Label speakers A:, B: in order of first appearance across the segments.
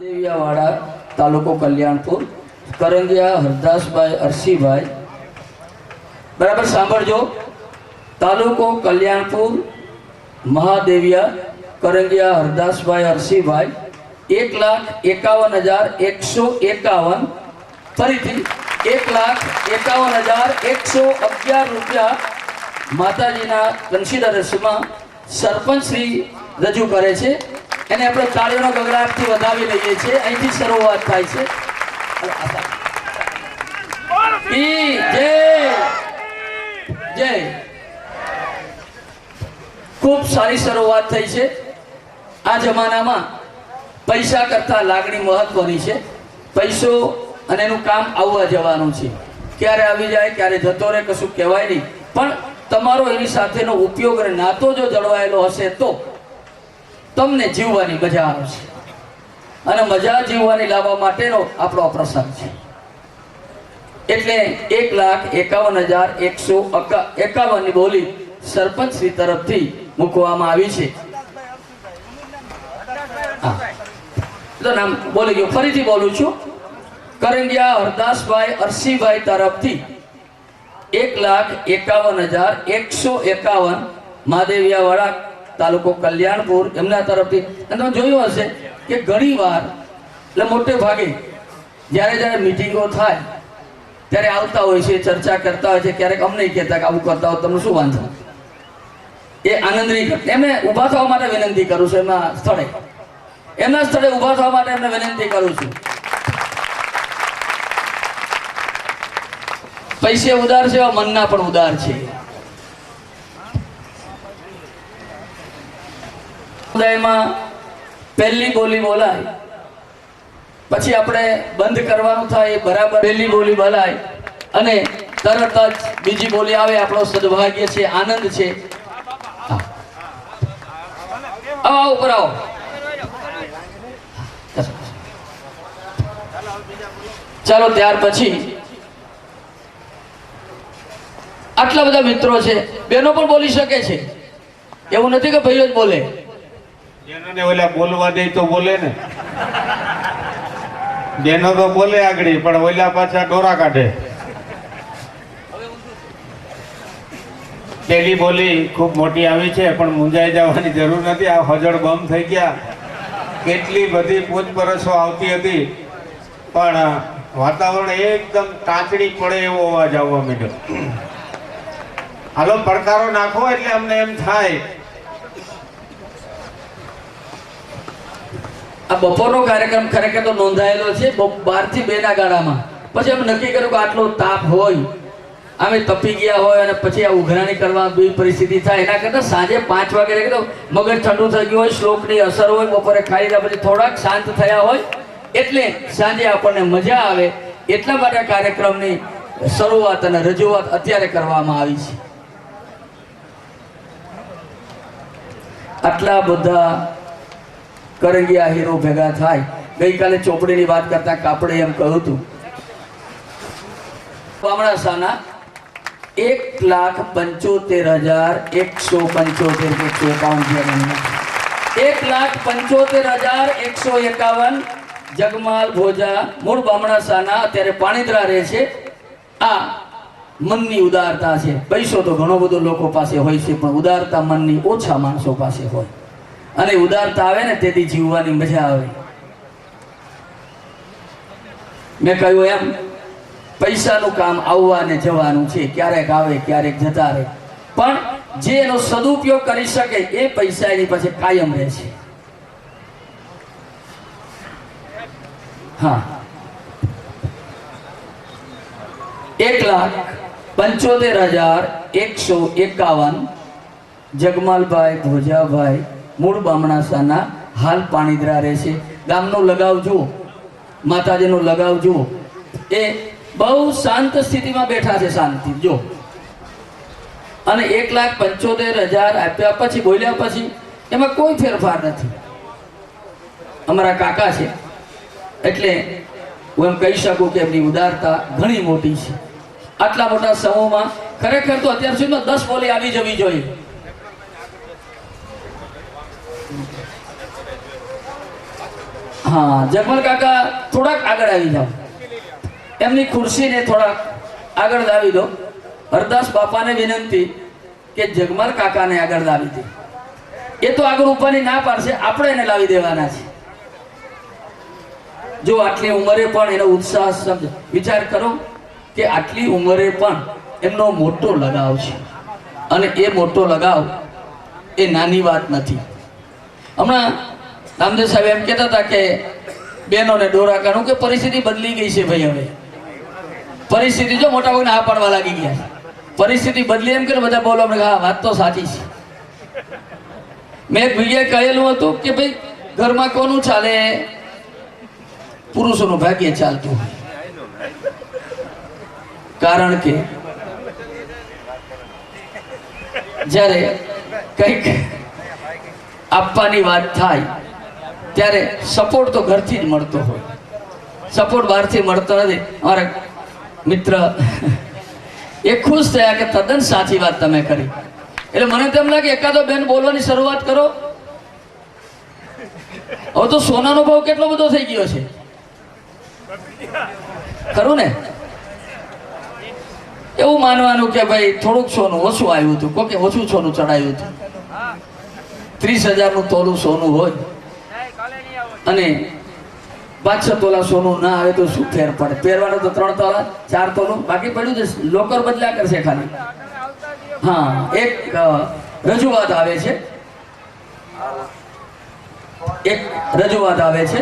A: દેવિયાવાડા તાલુકો કલ્યાણપુર કરંગિયા હરદાસભાઈ અરસીભાઈ બરાબર સાંભળજો તાલુકો કલ્યાણપુર મહાદેવિયા કરંગિયા હરદાસભાઈ અરસીભાઈ 1,51,151 ફરીથી 1,51,111 રૂપિયા માતાજીના કન્સિડરેશનમાં સરપંચ શ્રી રજૂ કરે છે એને આપણે તાળીઓનો ગગડાટથી વધાવી લઈએ છીએ અહીંથી શરૂઆત થાય છે જય ખૂબ સારી શરૂઆત થઈ છે આ જમાનામાં પૈસા કરતા લાગણી મહત્વની છે પૈસો અને એનું કામ આવવા જવાનું છે ક્યારે આવી જાય ક્યારે જતો રહે કશું કહેવાય નહીં પણ તમારો એની સાથેનો ઉપયોગ અને નાતો જો જળવાયેલો હશે તો તમને જીવવાની મજા આવશે અને મજા જીવવાની લાવવા માટેનો આપણો પ્રસંગ છે એટલે 1,51,151 ની બોલી સરપંચ શ્રી તરફથી મૂકવામાં આવી છે તો નામ બોલી ગયો ફરીથી બોલું છું કરંગિયા હરદાસભાઈ અરસીભાઈ તરફથી 1,51,151 મહાદેવિયાવાડા તાલુકો કલ્યાણપુર એમના તરફથી અને તમે જોયું હશે કે ઘણી વાર એટલે મોટે ભાગે જ્યારે જ્યારે મિટિંગો થાય ત્યારે આવતા હોય છે ચર્ચા કરતા હોય છે ક્યારેક અમને કહેતા કે આવું કરતા હોય તમને શું વાંધો એ આનંદની એમને ઊભા થવા માટે વિનંતી કરું છું એમના સ્થળે ઊભા થવા માટે એમને વિનંતી કરું છું પૈસે ઉદાર છે મનના પણ ઉદાર છે સમુદાયમાં પહેલી બોલી બોલાય પછી આપણે બંધ કરવાનું થાય બરાબર પહેલી બોલી બોલાય અને તરત જ બીજી બોલી આવે આપણો સદભાગ્ય છે આનંદ છે આવો ઉપર આવો ચાલો ત્યાર પછી આટલા બધા મિત્રો છે બહેનો પણ બોલી શકે છે એવું નથી કે ભાઈઓ જ બોલે
B: જેને ઓલા બોલવા દે તો બોલે ને જેનો તો બોલે આગળ પણ ઓલા પાછા ડોરા કાઢે પેલી બોલી ખૂબ મોટી આવી છે પણ મુંજાઈ જવાની જરૂર નથી આ હજળ બંધ થઈ ગયા કેટલી બધી પૂછપરછો આવતી હતી પણ વાતાવરણ એકદમ ટાંચડી પડે એવો અવાજ આવવા માંડ્યો હાલો પડકારો નાખો એટલે અમને એમ થાય
A: આ બપોરનો કાર્યક્રમ ખરેખર તો નોંધાયેલો છે 12 થી 2 ના ગાળામાં પછી અમે નક્કી કર્યું કે આટલો તાપ હોય અમે તપી ગયા હોય અને પછી આ ઉઘરાણી કરવા બી પરિસ્થિતિ થાય એના કરતાં સાંજે 5 વાગે તો મગજ ઠંડુ થઈ ગયું હોય શ્લોકની અસર હોય બપોરે ખાઈ લીધા પછી થોડાક શાંત થયા હોય એટલે સાંજે આપણને મજા આવે એટલા માટે કાર્યક્રમની શરૂઆત અને રજૂઆત અત્યારે કરવામાં આવી છે આટલા બધા કરંગિયા હીરો ભેગા થાય ગઈકાલે ચોપડીની વાત કરતા કાપડે એમ કહ્યું હતું બામણાસાના 1,75,151 જગમાલ ભોજા મૂળ બામણાસાના અત્યારે પાણીદરા રહે છે આ મનની ઉદારતા છે પૈસો તો ઘણો બધો લોકો પાસે હોય છે પણ ઉદારતા મનની ઓછા માણસો પાસે હોય અને ઉદારતા આવે ને તેથી જીવવાની મજા આવે મેં કહ્યું એમ પૈસાનું કામ આવવા ને જવાનું છે ક્યારેક આવે ક્યારેક જતા રહે પણ જે એનો સદુપયોગ કરી શકે એ પૈસા એની પાસે કાયમ રહે છે હા 1,75,151 જગમાલભાઈ ભોજાભાઈ મૂળ બામણાસાના હાલ પાણીદરા રહે છે ગામનો લગાવ જુઓ માતાજીનો લગાવ જુઓ એ બહુ શાંત સ્થિતિમાં બેઠા છે શાંતિ જો અને 1,75,000 આપ્યા પછી બોલ્યા પછી એમાં કોઈ ફેરફાર નથી અમારા કાકા છે એટલે હું એમ કહી શકું કે એમની ઉદારતા ઘણી મોટી છે આટલા મોટા સમૂહમાં ખરેખર તો અત્યાર સુધીમાં 10 બોલી આવી જવી જોઈએ હા, જગમલ કાકા થોડાક આગળ આવી જાઓ, એમની ખુરશીને થોડાક આગળ લાવી દો. હરદાસ બાપાને વિનંતી કે જગમલ કાકાને આગળ લાવી દે. એ તો આગળ ઉપરની ના પાડશે, આપણે એને લાવી દેવાના છે. જો આટલી ઉંમરે પણ એનો ઉત્સાહ સમજ, વિચાર કરો કે આટલી ઉંમરે પણ એમનો મોટો લગાવ છે, અને એ મોટો લગાવ એ નાની વાત નથી. હમણાં રામદેવ સાહેબ એમ કહેતા હતા કે બહેનોને દોરા કાઢું કે પરિસ્થિતિ બદલી ગઈ છે ભાઈ. હવે પરિસ્થિતિ જો મોટા ભાગને હા પાડવા લાગી ગયા. પરિસ્થિતિ બદલી એમ કે બધા બોલો, હા વાત તો સાચી છે. મેં એક જગ્યાએ કહેલું હતું કે ભાઈ ઘરમાં કોનું ચાલે? પુરુષોનું ભાગ્ય ચાલતું હોય. કારણ કે જ્યારે કંઈક આપવાની વાત થાય ત્યારે સપોર્ટ તો ઘરથી જ મળતો હોય, સપોર્ટ બહારથી મળતો નથી. અમારા મિત્ર એ ખુશ થયા કે તદ્દન સાચી વાત તમે કરી. એટલે મને તેમ લાગે એકાદો બેન બોલવાની શરૂઆત કરો. હવે તો સોનાનો ભાવ કેટલો બધો થઈ ગયો છે, ખરું ને? એવું માનવાનું કે ભાઈ થોડુંક સોનું ઓછું આવ્યું હતું, કોકે ઓછું સોનું ચડાયું હતું. 30,000 તોલું સોનું હોય અને 5-6 તોલા સોનું ના આવે તો શું ફેર પડે? પહેરવાનું તો 3 તોલા 4 તોલું બાકી પડ્યું છે, લોકર બદલ્યા કરશે ખાલી. હા, એક રજૂઆત આવે છે, એક રજૂઆત આવે છે.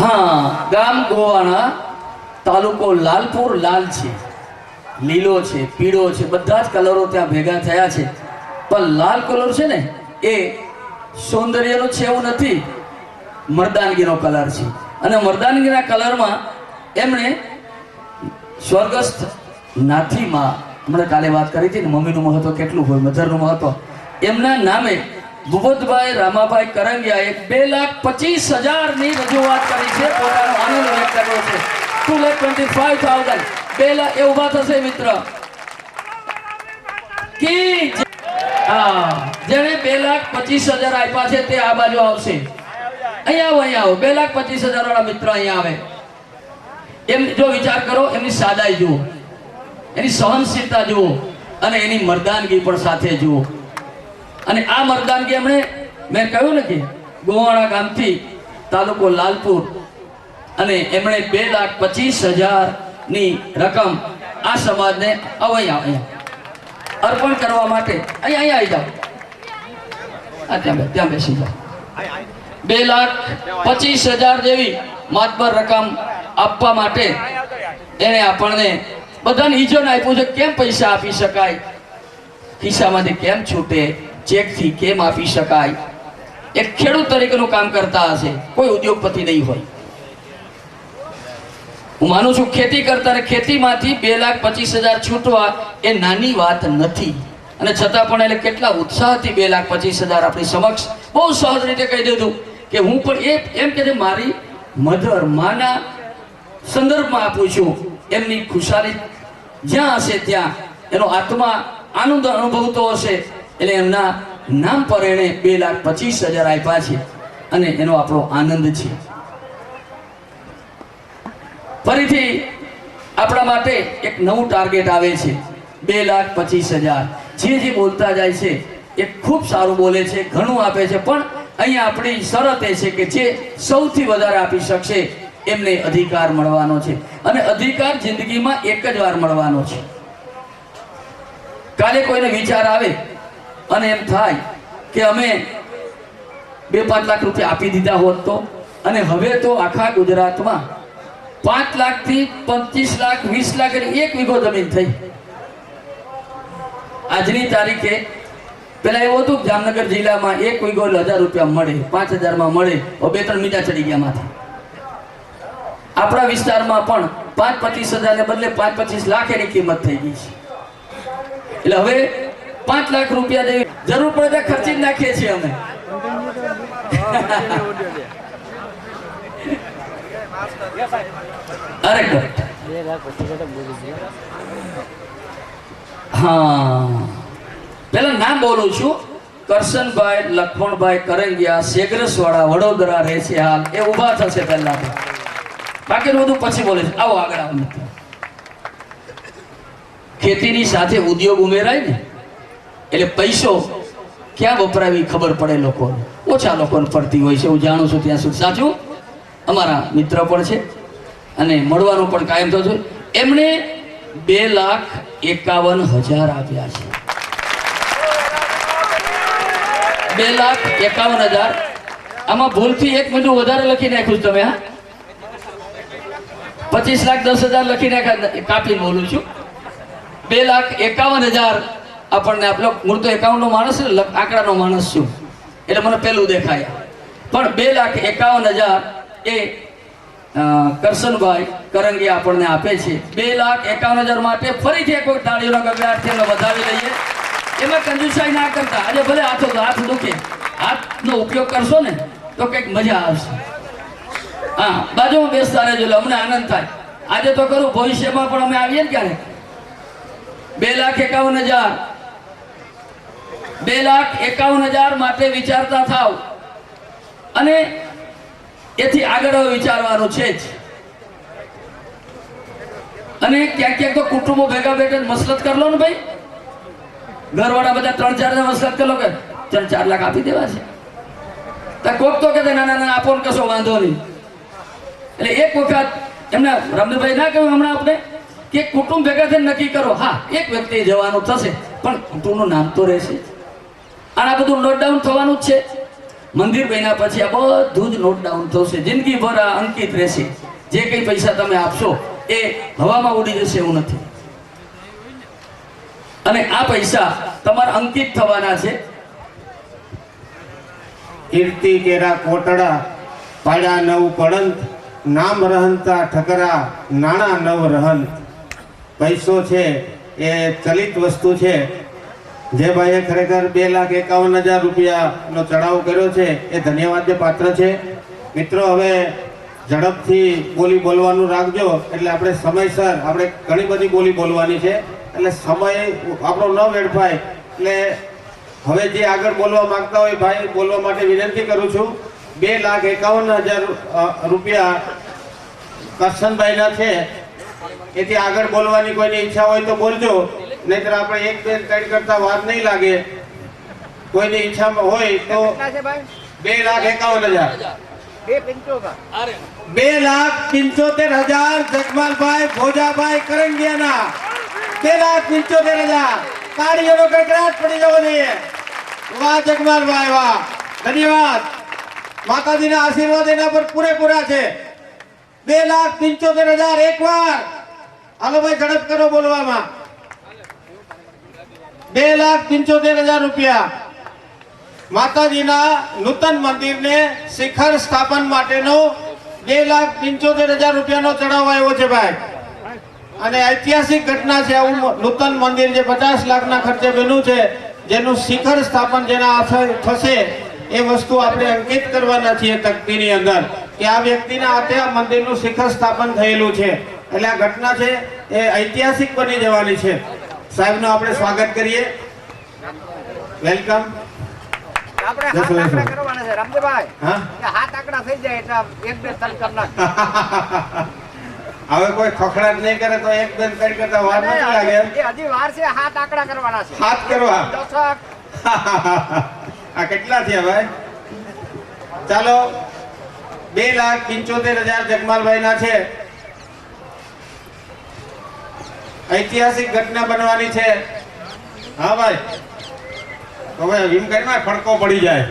A: હા, ગામ ગોવાણા, તાલુકો લાલપુર. લાલ છે, લીલો છે, પીળો છે, બધા જ કલરો ત્યાં ભેગા થયા છે. પણ લાલ કલર છે ને એ સૌંદર્યનો છે એવું નથી, મર્દાનગીનો કલર છે. અને મર્દાનગીના કલરમાં એમણે સ્વર્ગસ્થ નાથીમાં, હમણાં કાલે વાત કરી હતી ને, મમ્મીનું મહત્વ કેટલું હોય, મધરનું મહત્વ. એમના નામે ભૂપતભાઈ રામાભાઈ કરંગિયાએ 2,25,000 ની રજૂઆત કરી છે, પોતાનો આનંદ વ્યક્ત કર્યો છે. 2,25,000. 2 લાખ એ ઉભા થશે મિત્ર કી હા, જેને 2,25,000 આપ્યા છે તે આ બાજુ આવશે. અહીંયા આવો, અહીંયા આવો. 2,25,000 વાળા મિત્ર અહીંયા આવે. એમ જો વિચાર કરો, એમની સાદાઈ જુઓ, એની સહનશીલતા જુઓ, અને એની મર્દાનગી પણ સાથે જુઓ. અને આ મર્દાનગી એમણે, મેં કહ્યું ને કે ગોવાણા ગામથી તાલુકો લાલપુર, અને એમણે 2,25,000 ની રકમ આ સમાજને અહીંયા અર્પણ કરવા માટે અહીંયા આવી જાઓ, ત્યાં બેસી જાઓ. 2,25,000 જેવી માતબર રકમ આપવા માટે એને આપણને બધાને ઈજન આપ્યું છે. કેમ પૈસા આપી શકાય? ખિસ્સામાંથી કેમ છૂટે? ચેકથી કેમ આપી શકાય? એક ખેડૂત તરીકેનું કામ કરતા હશે, કોઈ ઉદ્યોગપતિ નહીં હોય. હું માનું છું ખેતી કરતા, અને ખેતીમાંથી 2,25,000 છૂટવા એ નાની વાત નથી. અને છતાં પણ એટલે કેટલા ઉત્સાહથી 2,25,000 આપણી સમક્ષ બહુ સહજ રીતે કહી દીધું કે હું પણ એમ કે મારી મધર, માના સંદર્ભમાં આપું છું. એમની ખુશાલી જ્યાં હશે ત્યાં એનો આત્મા આનંદ અનુભવતો હશે, એટલે એમના નામ પર એણે 2,25,000 આપ્યા છે, અને એનો આપણો આનંદ છે. ફરીથી આપણા માટે એક નવું ટાર્ગેટ આવે છે, 2,25,000. જે બોલતા જાય છે એ ખૂબ સારું બોલે છે, ઘણું આપે છે, પણ અહીંયા આપણી શરત એ છે કે જે સૌથી વધારે આપી શકશે એમને અધિકાર મળવાનો છે. અને અધિકાર જિંદગીમાં એક જ વાર મળવાનો છે. કાલે કોઈને વિચાર આવે અને એમ થાય કે અમે 2-5 લાખ રૂપિયા આપી દીધા હોત તો, અને હવે તો આખા ગુજરાતમાં 5 લાખથી 25 લાખ 20 લાખ એટલે 1 વીઘો જમીન થઈ. આજની તારીખે પેલા એવું હતું જામનગર જિલ્લામાં 1 વીઘો 1,000 રૂપિયા મળે, 5,000 મળે. 2-3 મીઠા ચડી ગયા માથે. આપણા વિસ્તારમાં પણ 5-25,000 ને બદલે 5-25 લાખ એની કિંમત થઈ ગઈ છે. એટલે હવે 5 લાખ રૂપિયા જેવી જરૂર પડે ત્યાં ખર્ચી જ નાખીએ છીએ અમે. અરે હા, પેલા નામ બોલું છું. કરશનભાઈ લખમણભાઈ કરંગિયા, શેગ્રસવાડા, વડોદરા રહે છે હાલ. એ ઊભા થશે પહેલા તો, બાકીનું બધું પછી બોલે છે. આવો આગળ આવો મિત્રો. ખેતીની સાથે ઉદ્યોગ ઉમેરાય ને એટલે પૈસો ક્યાં વપરાવી ખબર પડે લોકોને, ઓછા લોકોને પડતી હોય છે. હું જાણું છું ત્યાં સુધી. સાચું? અમારા મિત્ર પણ છે અને મળવાનું પણ કાયમ થતું. એમણે 2,51,000 આપ્યા છે. 2,51,000. આમાં ભૂલથી 1 મિનિટ વધારે લખી નાખ્યું તમે. હા, 25,10,000 લખી નાખ્યા, કાપીને બોલું છું. 2,51,000 આપણને આપલો. હું તો એકાઉન્ટ નો માણસ ને, આંકડાનો માણસ છું એટલે મને પેલું દેખાય. પણ 2,51,000 એ કરશનભાઈ કરંગિયા આપણને આપે છે. 2,51,000 માટે ફરીથી એક વખત તાળીઓના ગગડાટથી અમે વધાવી લઈએ. એમાં કંજુસાઈ ના કરતા. આજે ભલે હાથ દુખે, હાથનો ઉપયોગ કરશો ને તો કંઈક મજા આવશે. હા, બાજુમાં બેસતા રહેજો એટલે અમને આનંદ થાય. આજે તો કરું, ભવિષ્યમાં પણ અમે આવીએ ને ક્યારે. 2,51,000 2,51,000 માટે વિચારતા થાવ અને એથી આગળ વિચારવાનું છે જ. અને ક્યાંક તો કુટુંબો ભેગા બેઠા મસલત કરી લો ને ભાઈ. ઘરવાળા બધા 3-4 ને મસલત કરી લો કે 4 લાખ આપી દેવા છે. તો કોક તો કે ના આપો ને, કશો વાંધો નહીં. એટલે એક વખત એમને રમણીભાઈ ના કહ્યું હમણાં આપણે કે કુટુંબ ભેગા થઈને નક્કી કરો. હા, એક વ્યક્તિ જવાનું થશે પણ કુટુંબનું નામ તો રહેશે. અને આ બધું નોટડાઉન થવાનું જ છે. મંદિર બન્યા પછી આ બધું જ નોટડાઉન થશે. જિંદગીભર આ અંકિત રહેશે. જે કંઈ પૈસા તમે આપશો એ હવામાં ઉડી જશે એવું નથી. અને આ પૈસા તમારા અંકિત થવાના છે.
B: કીર્તિ કેરા કોટડા, પાડ્યા 9 પડંત, નામ રહંતા ઠકરા, નાણા 9 રહંત. પૈસો છે એ ચલિત વસ્તુ છે. જે ભાઈએ ખરેખર 2,51,000 રૂપિયાનો ચડાવ કર્યો છે એ ધન્યવાદને પાત્ર છે. મિત્રો, હવે ઝડપથી બોલી બોલવાનું રાખજો એટલે આપણે સમયસર, આપણે ઘણી બધી બોલી બોલવાની છે એટલે સમય આપણો ન વેડફાય. એટલે હવે જે આગળ બોલવા માંગતા હોય ભાઈ, બોલવા માટે વિનંતી કરું છું. 2,51,000 રૂપિયા કરશનભાઈના છે. એથી આગળ બોલવાની કોઈની ઈચ્છા હોય તો બોલજો, નહીતર આપણે 1, 2, 3 કરતા વાર નહીં લાગે. કોઈની ઈચ્છા હોય તો 2,51,000 2,75,000 જગમાલભાઈ ભોજાભાઈ કરંગિયાના 2,75,000. તાળીઓનો ગડગડાટ પડી જવો જોઈએ. વાહ જગમાલભાઈ, વાહ, ધન્યવાદ. માતાજીના આશીર્વાદ એના પર પૂરેપૂરા છે. 2,75,000 એકવાર. હાલો ભાઈ, ઝડપ કરો બોલવામાં. 2,75,000 રૂપિયા માતાજીના નૂતન મંદિરને શિખર સ્થાપન માટેનો 2,75,000 રૂપિયાનો ચડાવ આવ્યો છે ભાઈ. અને ઐતિહાસિક ઘટના છે. આવું નૂતન મંદિર જે 50 લાખના ખર્ચે બન્યું છે, જેનું શિખર સ્થાપન જેના હાથે થશે એ વસ્તુ આપણે અંકિત કરવાના છીએ તકતીની અંદર કે આ વ્યક્તિના હાથે આ મંદિરનું શિખર સ્થાપન થયેલું છે. એટલે આ ઘટના છે એ ઐતિહાસિક બની જવાની છે. સાહેબનું આપણે સ્વાગત કરીએ. વેલકમ.
C: આપણે હાથ આંકડા કરવાના છે રામદેવભાઈ. હા, હાથ આંકડા થઈ જાય એટલે 1-2 તલ કર નાખ.
B: હવે કોઈ ખખડાટ નહીં કરે તો 1-2 તલ કરતા વાર નથી લાગે.
C: એ હજી વાર છે. હાથ આંકડા કરવાના છે.
B: હાથ કરવા.
C: દશક.
B: આ કેટલા થયા ભાઈ? ચાલો, 2,75,000 જગમાલભાઈના છે. ઐતિહાસિક ઘટના બનવાની છે. હા ભાઈ, હવે વિમકરમાં ફડકો પડી જાય.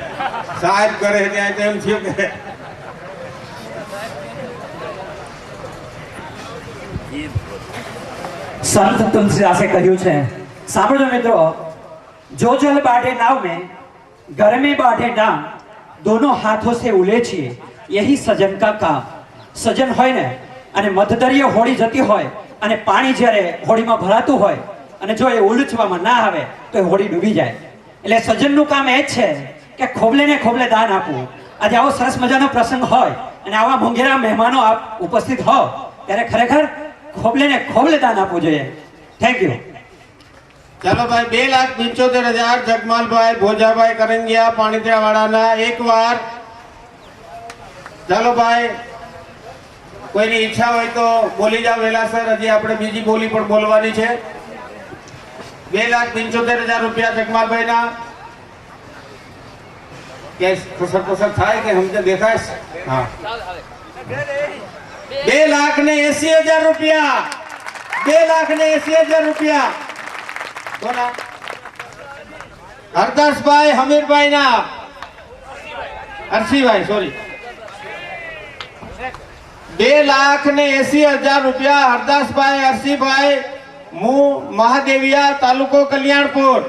B: સાહેબ કરે ત્યાં તેમ થયું કે
D: संत तुलसीदासे કહ્યું છે, સાંભળજો મિત્રો, जो जल बाढ़े नाव में घर में बाढ़े डांग, दोनों हाथों से उलेछिए, यही सजन का काम. सजन હોય ને અને મધદરિયે હોળી જતી હોય અને પાણી જ્યારે હોળીમાં ભરાતું હોય અને જો એ ઉલચવામાં ના આવે તો એ હોળી ડૂબી જાય. એટલે સજનનું કામ એ જ છે કે ખોબલે ને ખોબલે દાન આપવું. આજે આવો સરસ મજાનો પ્રસંગ હોય અને આવા મોંઘેરા મહેમાનો આપ ઉપસ્થિત હો ત્યારે ખરેખર ખોબલે ને ખોબલે દાન આપવું જોઈએ. Thank you.
B: ચાલો ભાઈ 2,75,000 જગમાલભાઈ ભોજાભાઈ કરંગિયા પાણીત્રા વાળાના એકવાર. ચાલો ભાઈ, કોઈની ઈચ્છા હોય તો બોલી જાવ વેલાસર. હજી આપણે બીજી બોલી પણ બોલવાની છે. 2,75,000 રૂપિયા જગમાલભાઈના. કે પસર થાય કે સમજે દેખાય? હા, 2,80,000 રૂપિયા. 2,80,000 રૂપિયા. કોના? હરદાસભાઈ હમીરભાઈ ના, હરસીભાઈ, સોરી. 2,80,000 રૂપિયા હરદાસભાઈ હરસીભાઈ મહાદેવિયા, તાલુકો કલ્યાણપુર,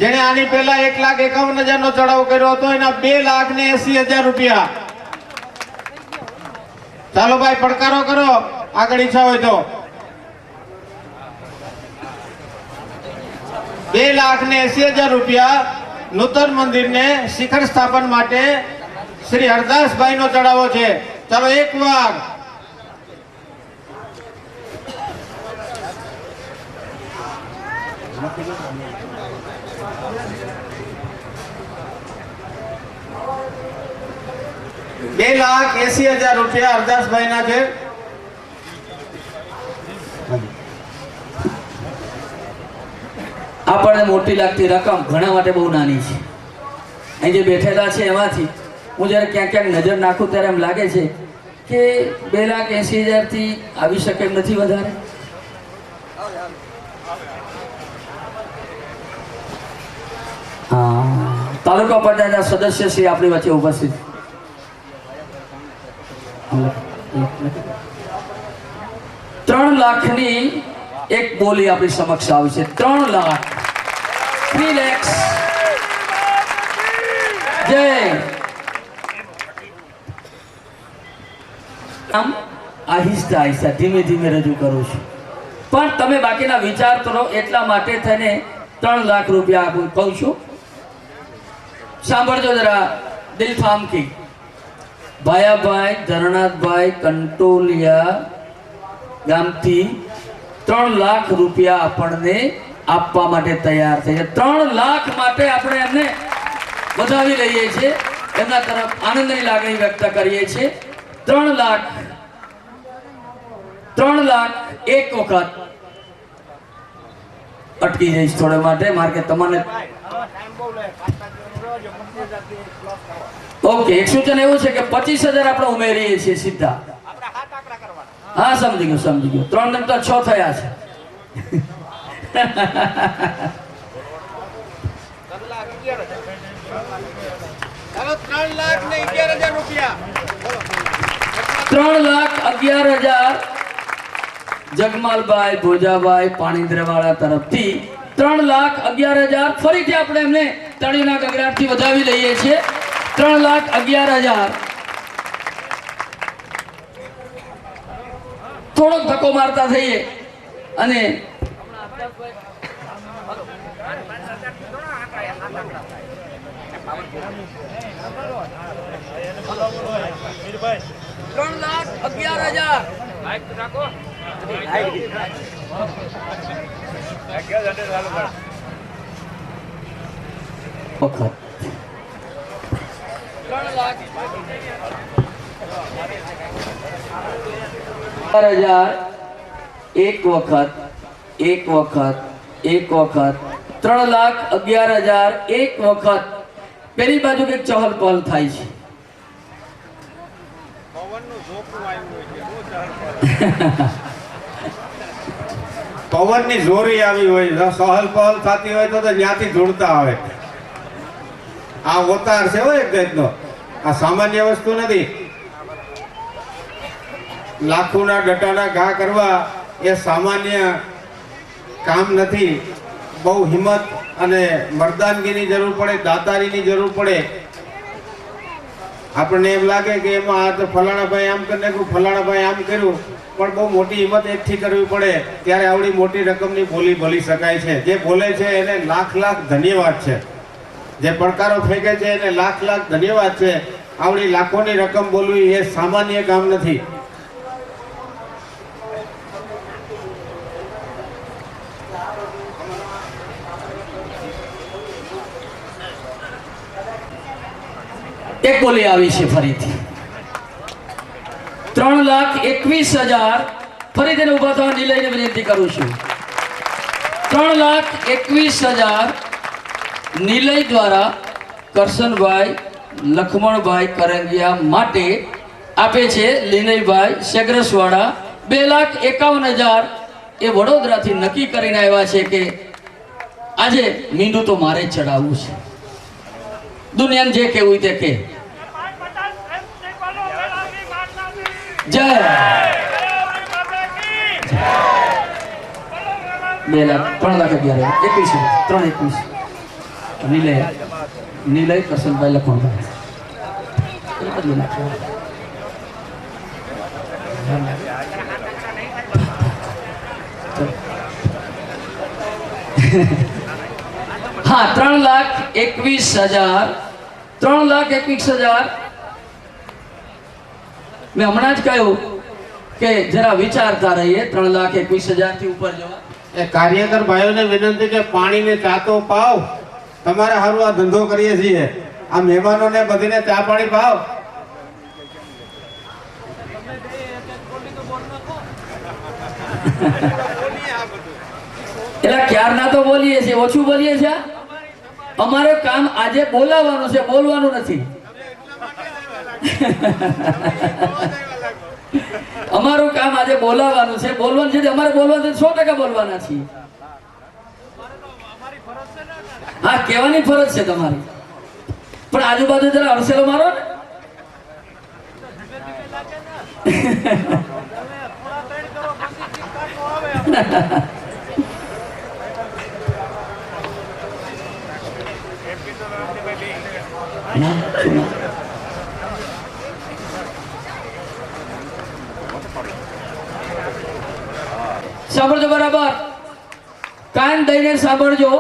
B: જેને આની પહેલા 1,51,000 નો ચડાવ કર્યો હતો. એના 2,80,000 રૂપિયા. ચાલો ભાઈ, પડકારો કરો આગળ ઈચ્છા હોય તો. 2,80,000 રૂપિયા નૂતન મંદિરને શિખર સ્થાપન માટે શ્રી હરદાસભાઈ નો ચડાવો છે. ચાલો એકવાર. ₹2,80,000 રૂપિયા હરદાસભાઈ ના છે.
A: આપણને મોટી લાગતી રકમ ઘણા માટે બહુ નાની છે. અહીં જે બેઠેલા છે એમાંથી હું જ્યારે ક્યાંક ક્યાંક નજર નાખું ત્યારે એમ લાગે છે કે 2,80,000 થી આવી શકે એમ નથી વધારે. તાલુકા પંચાયતના સદસ્ય શ્રી આપણી વચ્ચે ઉપસ્થિત. 3 લાખની એક બોલી આપણી સમક્ષ આવી છે. 3 લાખ, 3 lakhs. જય. આમ આહિસ્તા આહિસ્તા ધીમે ધીમે રજૂ કરું છું, પણ તમે બાકીના વિચાર કરો એટલા માટે થઈને 3 લાખ રૂપિયા આપું કહું છું. સાંભળજો જરા દિલ થામથી. ભાયાભાઈ ધરણાથભાઈ કંટોલિયા ગામથી 3 લાખ રૂપિયા આપણને આપવા માટે તૈયાર થઈ છે. 3 લાખ માટે આપણે એમને વધાવી લઈએ છીએ, એમના તરફ આનંદની લાગણી વ્યક્ત કરીએ છીએ. 3 લાખ એક વખત અટકી જઈશ થોડે માટે, મારે કે તમને ઓકે. એક સૂચન એવું છે કે 25,000 આપણે ઉમેરીએ છીએ સીધા. હા, સમજી ગયો. 3 ને 6 થયા છે. 3,11,000 જગમાલભાઈ ભોજાભાઈ પાણીદ્રવાળા તરફથી 3,11,000 ફરીથી આપણે એમને તળીના ગગડાટથી વધાવી લઈએ છીએ. 3,11,000. થોડોક ધક્કો મારતા થઈએ અને એક વખત 3,11,000 એક વખત. પેલી બાજુ કઈક ચહલ પહલ થાય છે.
B: પવનની જોરી આવી હોય, સહલ પહલ થતી હોય તો ત્યાંથી જોડતા આવે. આ અવતાર છે એક જાતનો, આ સામાન્ય વસ્તુ નથી. લાખોના ડટાના ઘા કરવા એ સામાન્ય કામ નથી. બહુ હિંમત અને મર્દાનગીની જરૂર પડે, દાતારીની જરૂર પડે. આપણને એમ લાગે કે એમાં આ તો ફલાણાભાઈ આમ કરી નાખ્યું, ફલાણાભાઈ આમ કર્યું, પણ બહુ મોટી હિંમત એકથી કરવી પડે ત્યારે આવડી મોટી રકમની બોલી બોલી શકાય છે. જે બોલે છે એને લાખ ધન્યવાદ છે. જે પડકારો ફેંકે છે એને લાખ ધન્યવાદ છે. આવડી લાખોની રકમ બોલવી એ સામાન્ય કામ નથી.
A: એક બોલી આવી છે ફરીથી 3,21,000. ફરી તેને ઉભા થવા નિલયને વિનંતી કરું છું. 3,21,000 નિલય દ્વારા કરશનભાઈ લખમણભાઈ કરંગિયા માટે આપે છે લીનયભાઈ સેગ્રસવાડા. 2,51,000 એ વડોદરાથી નક્કી કરીને આવ્યા છે કે આજે મીંડું તો મારે જ ચડાવવું છે. દુનિયાને જે કહેવું તે કે જય 2,03,11,21,3,21 નિલય કરશનભાઈ લખમણભાઈ. હા 3,21,000. 3,21,000 મેં હમણાં જ કહ્યું કે જરા વિચારતા રહીએ. 3,21,000 થી ઉપર જવા.
B: એ કાર્યકર ભાઈઓને વિનંતી કે પાણીને ચા તો પાવ. તમારે સારું આ ધંધો કરીએ છીએ. આ મહેમાનોને બધીને ચા પાણી પાવ.
A: એટલે ક્યારના તો બોલીએ છીએ, ઓછું બોલીએ છીએ. અમારું કામ આજે બોલાવવાનું છે, બોલવાનું નથી. અમારું કામ આજે બોલાવવાનું છે, બોલવાનું છે. અમારે બોલવાનું 100% બોલવાના છીએ. હા કહેવાની ફરજ છે તમારી, પણ આજુબાજુ જરા અરસેલો મારો ને. સાંભળજો બરાબર, કાન દઈને સાંભળજો.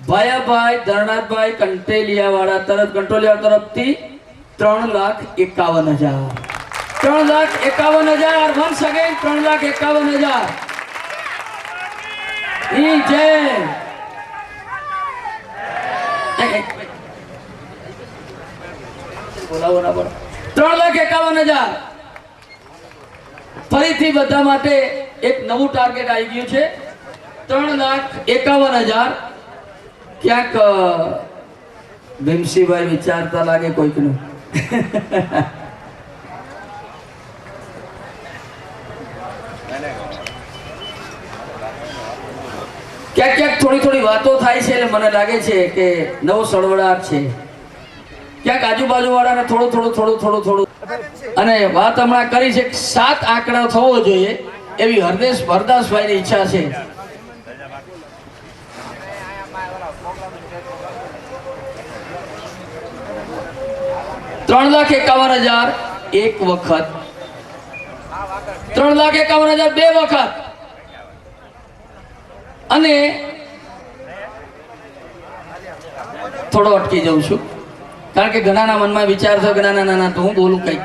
A: ભાયાભાઈ ધરણાભાઈ કંટેલિયા વાળા કંટોલિયા તરફથી 3,51,000. 3,51,000. Once again 3,51,000. ઈ જય. બોલાવો ના બોલો. 3,51,000. ફરીથી બધા માટે એક નવું ટાર્ગેટ આવી ગયું છે. 3,51,000. ક્યાંક ભીમસીભાઈ વિચારતા લાગે કોઈકનું. ક્યાંક ક્યાંક થોડી વાતો થાય છે એટલે મને લાગે છે કે નવો સળવળાટ છે. ક્યાંક આજુબાજુ વાળાને થોડું અને વાત હમણાં કરી છે 7 આંકડા થવો જોઈએ એવી હરદાસભાઈની ઈચ્છા છે. $3,51,000 એક વખત, 3,51,000 બે વખત. અને થોડો અટકી જાઉં છું કારણ કે ઘણાના મનમાં વિચાર થયો કે ના તો હું બોલું કઈક.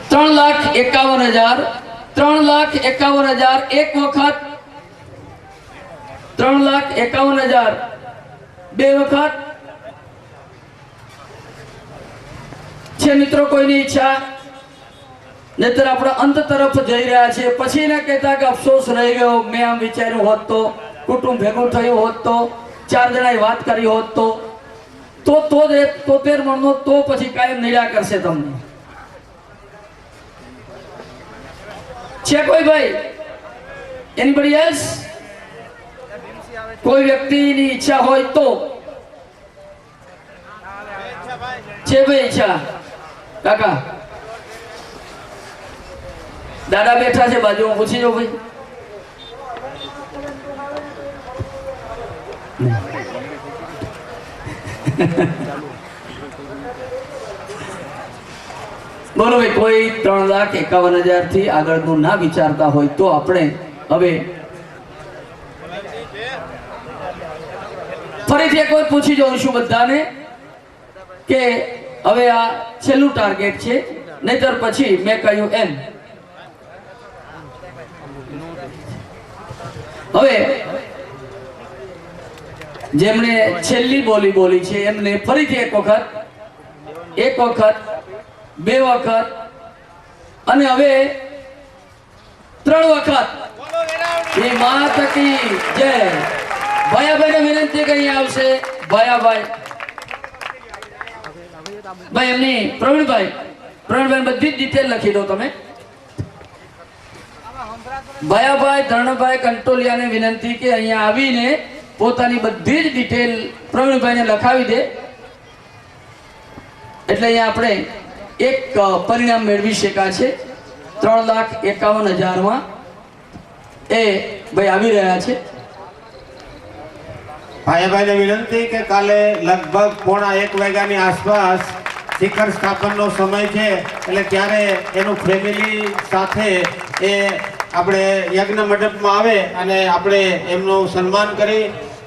A: $3,51,000 એક વખત, 3,51,000 બે વખત. છે મિત્રો કોઈની ઈચ્છા? નહીતર આપણે અંત તરફ જઈ રહ્યા છે. પછી ને કહેતા કે અફસોસ રહી ગયો, મેં આમ વિચાર્યું હોત તો, કુટુંબ ભેગું થયું હોત તો, 4 જણાએ વાત કરી હોત તો 73 મણનો તો પછી કાયમ નિરા કરશે તમને. છે કોઈ ભાઈ? Anybody else? કોઈ વ્યક્તિની ઈચ્છા હોય તો છે ભાઈ ઈચ્છા? કાકા દાદા બેઠા છે બાજુમાં, પૂછી જો ભાઈ. બોલો ભાઈ, કોઈ 3,51,000 થી આગળનું ના વિચારતા હોય તો આપણે હવે ફરીથી એક વાર પૂછી જોઉં છું બધાને કે હવે આ છેલ્લું ટાર્ગેટ છે, નહીતર પછી મેં કહ્યું એમ હવે જેમણે છેલ્લી બોલી બોલી છે એમને ફરીથી એક વખત, બે વખત અને હવે 3 વખત એ માત કી જય. ભયાભાઈને વિનંતી કરી આવશે. ભયાભાઈ ભાઈ એમની પ્રવીણભાઈ બધી જ ડિટેલ લખી દો તમે. ભયાભાઈ ધરણભાઈ કંટોલિયાને વિનંતી કે અહીંયા આવીને પોતાની બધી જ ડિટેલ પ્રવીણભાઈને લખાવી દે, એટલે અહીંયા આપણે એક પરિણામ મેળવી શકાશે. 3,51,000 એ ભાઈ આવી રહ્યા છે.
B: ભાઈભાઈને વિનંતી કે કાલે લગભગ 1:15 વાગ્યાની આસપાસ શિખર સ્થાપનનો સમય છે, એટલે ત્યારે એનું ફેમિલી સાથે એ આપણે યજ્ઞ મંડપમાં આવે અને આપણે એમનું સન્માન કરી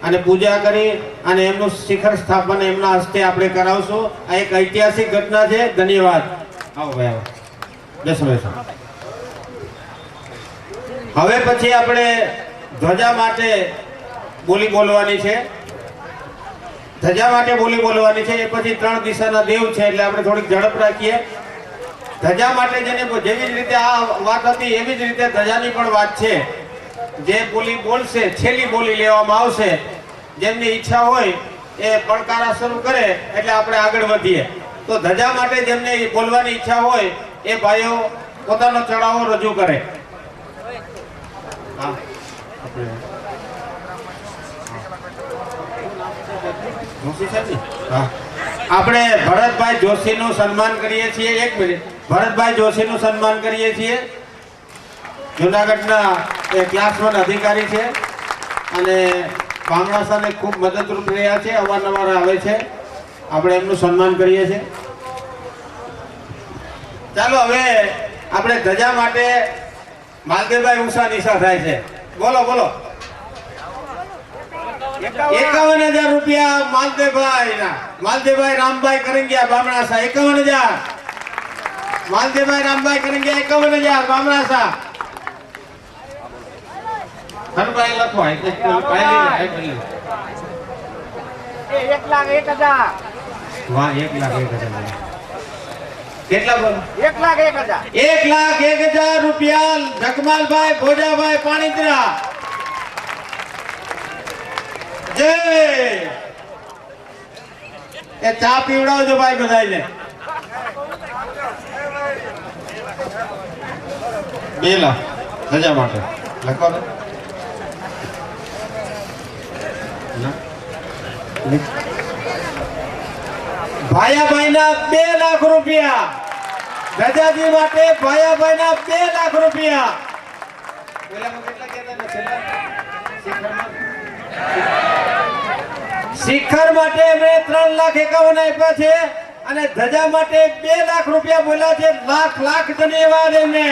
B: અને પૂજા કરી અને એમનું શિખર સ્થાપન એમના હસ્તે આપણે કરાવશું. આ એક ઐતિહાસિક ઘટના છે. ધન્યવાદ. આવો ભાઈ, આવો. બેસો બેસો. હવે પછી આપણે ધ્વજા માટે બોલી બોલવાની છે. ધજા માટે બોલી બોલવાની છે. એ પછી 3 દિશાના દેવ છે, એટલે આપણે થોડીક ઝડપ રાખીએ. ધજા માટે જેને જેવી જ રીતે આ વાત હતી એવી જ રીતે ધજાની પણ વાત છે. જે બોલી બોલશે છેલ્લી બોલી લેવામાં આવશે. જેમની ઈચ્છા હોય એ પડકારા શરૂ કરે એટલે આપણે આગળ વધીએ. તો ધજા માટે જેમને બોલવાની ઈચ્છા હોય એ ભાઈઓ પોતાનો ચડાવો રજૂ કરે. હા, આપણે ભરતભાઈ જોશીનું સન્માન કરીએ છીએ. 1 મિનિટ. ભરતભાઈ જોશીનું સન્માન કરીએ છીએ. જુનાગઢના એ ક્લાસ 1 અધિકારી છે અને બામણાસાને ખૂબ મદદરૂપ રહ્યા છે, અવારનવાર આવે છે. આપણે એમનું સન્માન કરીએ છીએ. ચાલો હવે આપણે ધજા માટે માલદેવભાઈ ઊંચા નિશા થાય છે. બોલો બોલો. 51,000 રૂપિયા માલદેવભાઈ રામભાઈ કરંગિયા બામણાસા. 51,000 માલદેવભાઈ રામભાઈ કરંગિયા. 51,000 બામણાસા. હરભાઈ લખો. 1,01,000. વાહ, 1,01,000. કેટલા બોલો? 1,01,000 રૂપિયા જગમાલભાઈ ભોજાભાઈ પાણીત્રા. જય. એ ચા પીવડાવજો ભાઈ બધાને. 2 લાખ ધજા માટે લખો. ભાયાભાઈના 2 લાખ રૂપિયા. ધજાજી માટે ભાયાભાઈના 2 લાખ રૂપિયા. શિખર માટે મેં 3,51,000 આપ્યા છે અને ધજા માટે 2 લાખ રૂપિયા બોલ્યા છે. લાખ ધન્યવાદ એમને.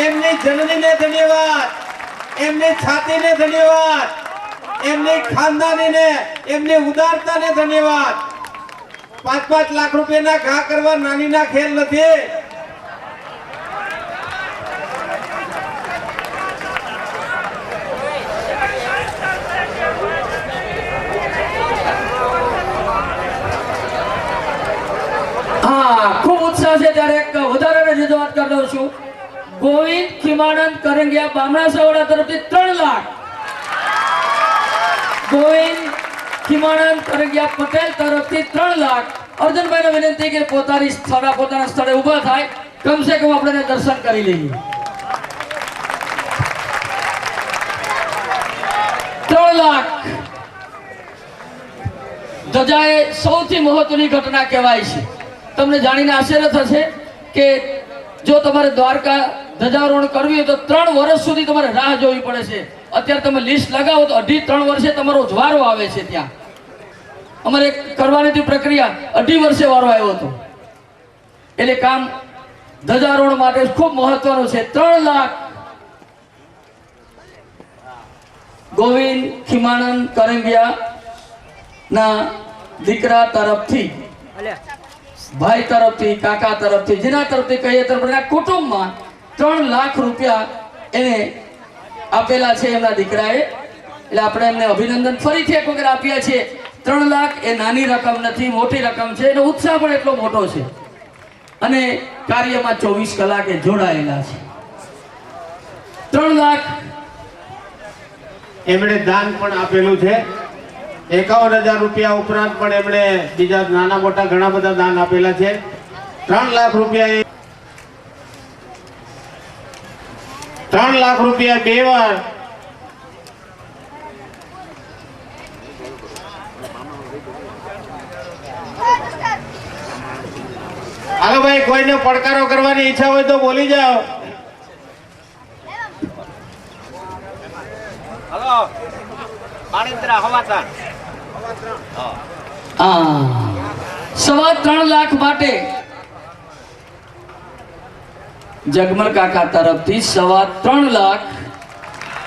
B: એમની જનનીને ધન્યવાદ, એમની છાતીને ધન્યવાદ, એમની ખાનદાનીને, એમની ઉદારતાને ધન્યવાદ. 5-5 લાખ રૂપિયાના ઘા કરવા નાનીના ખેલ નથી.
A: ખૂબ ઉત્સાહ છે ત્યારે એક વધારાની રજૂઆત કરી દઉં છું. ગોવિંદ ખીમાનંદ કરંગિયા બામણાસાવાડા તરફથી 3 લાખ. ગોવિંદ ખીમાનંદ કરંગિયા પટેલ તરફથી 3 લાખ. અર્જુનભાઈને વિનંતી કે પોતાના સ્થળે ઊભા થાય, કમસે કમ આપણે દર્શન કરી લઈએ. 3 લાખ. ધજા એ સૌથી મહત્વની ઘટના કહેવાય છે. તમને જાણીને આશ્ચર્ય થશે કે જો તમારે દ્વારકા ધજારોહણ કરવી હોય તો 3 વર્ષ સુધી તમારે રાહ જોવી પડે છે. અત્યારે તમે લિસ્ટ લગાવો તો 2.5-3 વર્ષે તમારો વારો આવે છે. ત્યાં અમારે કરવાની હતી પ્રક્રિયા, 2.5 વર્ષે વારો આવ્યો હતો. એટલે કામ ધજારોહણ માટે ખૂબ મહત્વનું છે. 3 લાખ ગોવિંદ ખીમાનંદ કરંગિયા ના દીકરા તરફથી ભાઈ તરફથી, કાકા તરફથી, જેના તરફથી કહીએ તરફથી કુટુંબમાં 3 લાખ રૂપિયા એને આપેલા છે એમના દીકરાએ. એટલે આપણે એમને અભિનંદન ફરીથી એક વખત આપ્યા છે. 3 લાખ એ નાની રકમ નથી, મોટી રકમ છે. એનો ઉત્સાહ પણ એટલો મોટો છે અને કાર્યમાં 24 કલાકે જોડાયેલા છે. 3 લાખ
B: એમણે દાન પણ આપેલું છે. 51,000 રૂપિયા ઉપરાંત પણ એમણે બીજા નાના મોટા ઘણા બધા દાન આપેલા છે. 3 લાખ રૂપિયા 3 લાખ રૂપિયા 2 વાર હાલો ભાઈ, કોઈને પડકારો કરવાની ઈચ્છા હોય તો બોલી જાઓ.
C: હલો પાણીદ્રા હવાદાર.
A: સવા 3 લાખ માટે જગમલ કાકા તરફથી 3.25 લાખ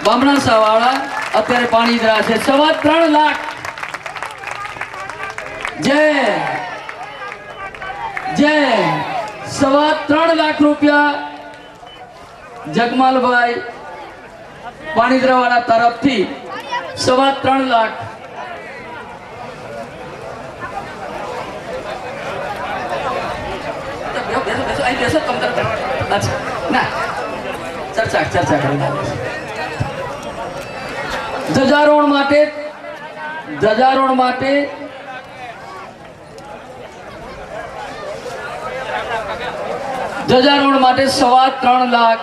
A: બામણા સાવાળા અત્યારે પાણીદ્રા છે. 3.25 લાખ. જય જય. 3.25 લાખ રૂપિયા જગમાલભાઈ પાણીદ્રા વાળા તરફથી 3.25 લાખ. ચર્ચા કરી ધ્વજારોહણ માટે ધ્વજારોહણ માટે ધ્વજારોહણ માટે 3.25 લાખ.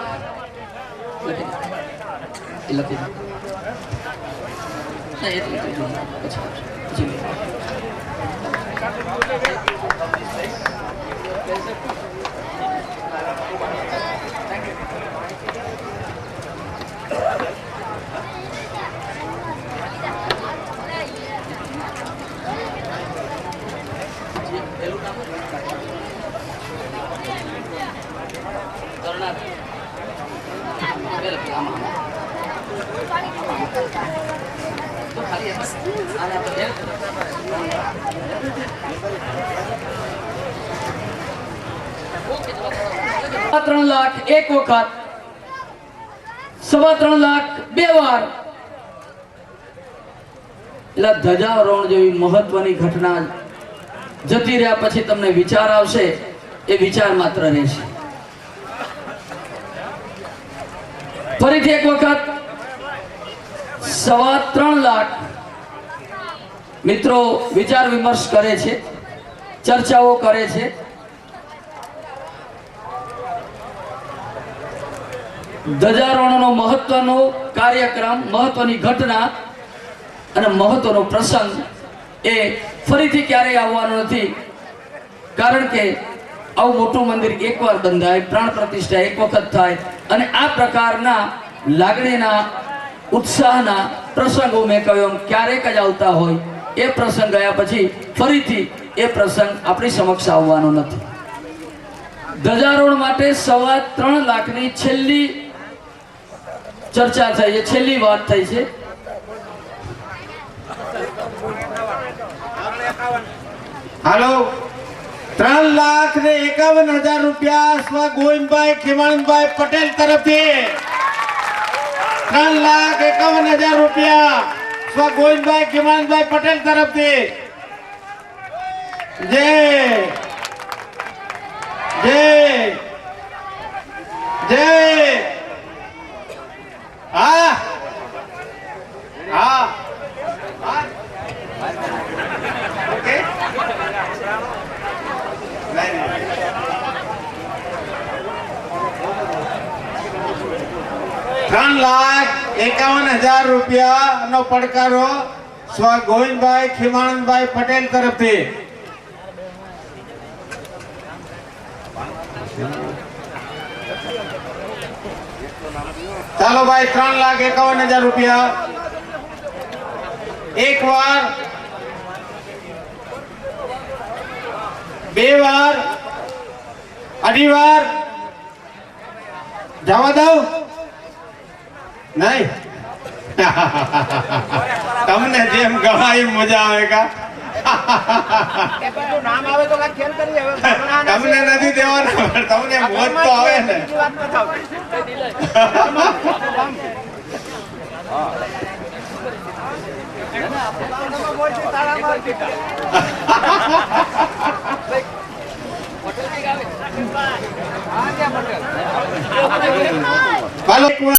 A: ત્રણ લાખ એક વખત, 3.25 લાખ 2 વાર. એટલે ધ્વજારોહણ જેવી મહત્વની ઘટના જતી રહ્યા પછી તમને વિચાર આવશે, એ વિચાર માત્ર રહેશે. ફરીથી એક વખત 3.25 લાખ. મિત્રો વિચાર વિમર્શ કરે છે, ચર્ચાઓ કરે છે. ધ્વજારોહણનો મહત્વનો કાર્યક્રમ, મહત્વની ઘટના અને મહત્વનો પ્રસંગ એ ફરીથી ક્યારેય આવવાનો નથી. કારણ કે આવું મોટું મંદિર એકવાર બંધાય, પ્રાણ પ્રતિષ્ઠા એક વખત થાય અને આ પ્રકારના લાગણીના, ઉત્સાહના પ્રસંગો મેં કહ્યું ક્યારેક જ આવતા હોય. એ પ્રસંગ ગયા પછી ફરીથી એ પ્રસંગ આપણી સમક્ષ આવવાનો નથી. ધ્વજારોહણ માટે 3.25 લાખની છેલ્લી ચર્ચા થઈ છે, છેલ્લી વાત થઈ છે.
B: હાલો, 3,51,000 રૂપિયા સ્વ ગોવિંદભાઈ ખીમાણભાઈ પટેલ તરફથી. 3,51,000 રૂપિયા સ્વ ગોવિંદભાઈ ખીમાણભાઈ પટેલ તરફથી. જય જય જય. હા હા ઓકે. 3,51,000 રૂપિયાનો પડકારો સ્વ ગોવિંદભાઈ ખીમાણભાઈ પટેલ તરફથી. ચાલો ભાઈ, 3,51,000 રૂપિયા. એક વાર, 2 વાર, 2.5 વાર. જવા દઉં નહીં? તમને જેમ ગણાય મજા આવે કા?
C: એ બીજું નામ આવે તો કાંઈક ખેલ કરીએ હવે ગામડાના
B: તમને નથી દેવાના પણ તમને મોજ તો આવે ને
C: બીજી વાત નથી આવતી. ગામડામાં મોરથી તાળા મારતી હતા. હા, ક્યાં પટેલ?
B: હાલો